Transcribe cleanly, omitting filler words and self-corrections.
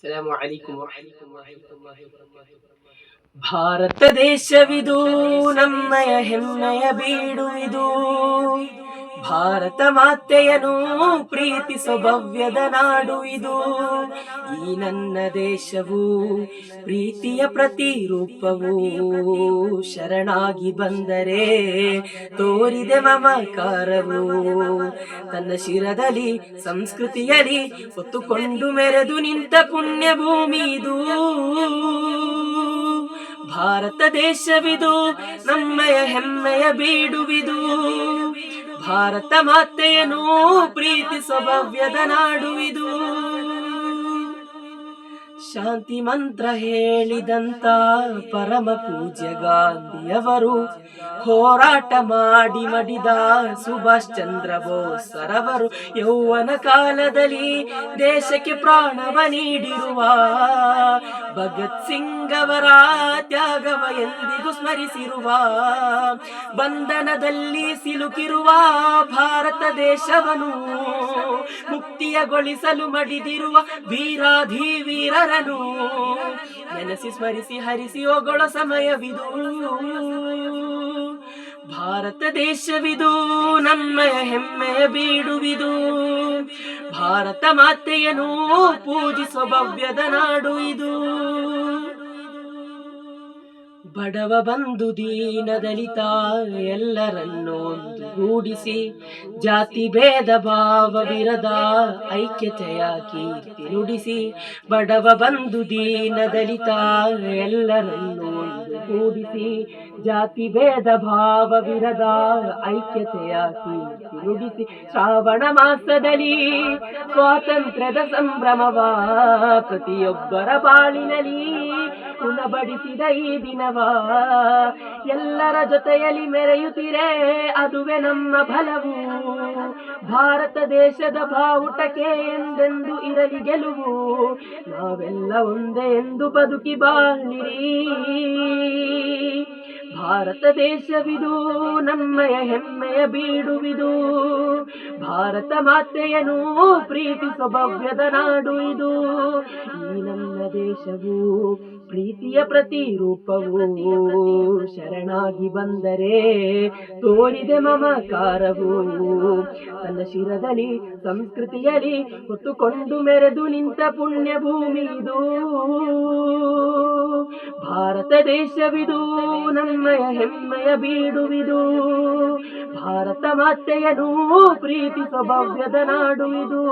ಅಸ್ಸಲಾಮು ಅಲೈಕುಂ ವರಹಮತುಲ್ಲಾಹಿ ವಬರಕಾತುಹು. ಭಾರತ ದೇಶವಿದು ನಮ್ಮಯ ಹೆಮ್ಮೆಯ ಬೀಡುವಿದು. ಭಾರತ ಮಾತೆಯನು ಪ್ರೀತಿಸೋ ಭವ್ಯದ ನಾಡು ಇದು. ಈ ನನ್ನ ದೇಶವು ಪ್ರೀತಿಯ ಪ್ರತಿರೂಪವು. ಶರಣಾಗಿ ಬಂದರೆ ತೋರಿದೆ ಮಮಕಾರವು. ತನ್ನ ಶಿರದಲ್ಲಿ ಸಂಸ್ಕೃತಿಯಲ್ಲಿ ಹೊತ್ತುಕೊಂಡು ಮೆರೆದು ನಿಂತ ಪುಣ್ಯ ಭೂಮಿ ಇದು. ಭಾರತ ದೇಶವಿದು ನಮ್ಮಯ ಹೆಮ್ಮೆಯ ಬೀಡುವಿದು. ಭಾರತ ಮಾತೆಯನು ಪ್ರೀತಿಸೋ ಭವ್ಯದ ನಾಡುವಿದು. ಶಾಂತಿ ಮಂತ್ರ ಹೇಳಿದಂತ ಪರಮ ಪೂಜ್ಯ ಗಾಂಧಿಯವರು ಹೋರಾಟ ಮಾಡಿ ಮಡಿದ ಸುಭಾಷ್ ಚಂದ್ರ ಬೋಸ್ ರವರು ಯೌವನ ಕಾಲದಲ್ಲಿ ದೇಶಕ್ಕೆ ಪ್ರಾಣವ ನೀಡಿರುವ ಭಗತ್ ಸಿಂಗ್ ಅವರ ತ್ಯಾಗವ ಎಂದಿಗೂ ಸ್ಮರಿಸಿರುವ ಬಂಧನದಲ್ಲಿ ಸಿಲುಕಿರುವ ಭಾರತ ದೇಶವನ್ನು ಮುಕ್ತಿಯಗೊಳಿಸಲು ಮಡಿದಿರುವ ವೀರಾಧಿ ವೀರರನು ನೆನೆಸಿ ಸ್ಮರಿಸಿ ಹರಿಸಿ ಹೋಗೊಳ್ಳೋ ಸಮಯವಿದು. ಭಾರತ ದೇಶವಿದು ನಮ್ಮಯ ಹೆಮ್ಮೆಯ ಬೀಡುವಿದು. ಭಾರತ ಮಾತೆಯನು ಪೂಜಿಸೋ ಭವ್ಯದ ನಾಡು ಇದು. ಬಡವ ಬಂಧು ದೀನ ದಲಿತ ಎಲ್ಲರನ್ನೂ ಒಂದುಗೂಡಿಸಿ ಜಾತಿ ಭೇದ ಭಾವವಿರದ ಐಕ್ಯತೆಯ ಕೀರ್ತಿ ನುಡಿಸಿ. ಬಡವ ಬಂಧು ದೀನ ದಲಿತ ಎಲ್ಲರನ್ನೂ ಒಂದುಗೂಡಿಸಿ ಜಾತಿ ಭೇದ ಭಾವವಿರದ ಐಕ್ಯತೆಯ ಕೀರ್ತಿ ನುಡಿಸಿ. ಶ್ರಾವಣ ಮಾಸದಲ್ಲಿ ಸ್ವಾತಂತ್ರ್ಯದ ಸಂಭ್ರಮವ ಪ್ರತಿಯೊಬ್ಬರ ಬಾಳಿನಲ್ಲಿ ಉಣಬಡಿಸಿದ ಈ ದಿನವ ಎಲ್ಲರ ಜೊತೆಯಲ್ಲಿ ಮೆರೆಯುತ್ತಿರೆ ಅದುವೇ ನಮ್ಮ ಬಲವು. ಭಾರತ ದೇಶದ ಬಾವುಟಕ್ಕೆ ಎಂದೆಂದು ಇರಲಿ ಗೆಲುವು. ನಾವೆಲ್ಲ ಒಂದೇ ಎಂದು ಬದುಕಿ ಬಾಳಿರಿ. ಭಾರತ ದೇಶವಿದು ನಮ್ಮಯ ಹೆಮ್ಮೆಯ ಬೀಡುವಿದು. ಭಾರತ ಮಾತೆಯನು ಪ್ರೀತಿಸೋ ಭವ್ಯದ ನಾಡು ಇದು. ಈ ನನ್ನ ದೇಶವು ಪ್ರೀತಿಯ ಪ್ರತಿರೂಪವು. ಶರಣಾಗಿ ಬಂದರೆ ತೋರಿದೆ ಮಮಕಾರವು. ತನ್ನ ಶಿರದಲ್ಲಿ ಸಂಸ್ಕೃತಿಯಲ್ಲಿ ಹೊತ್ತುಕೊಂಡು ಮೆರೆದು ನಿಂತ ಪುಣ್ಯ ಭೂಮಿ ಇದು. ಭಾರತ ದೇಶವಿದು ನಮ್ಮಯ ಹೆಮ್ಮೆಯ ಬೀಡುವಿದು. ಭಾರತ ಮಾತೆಯನು ಪ್ರೀತಿಸೋ ಭವ್ಯದ ನಾಡು ಇದು.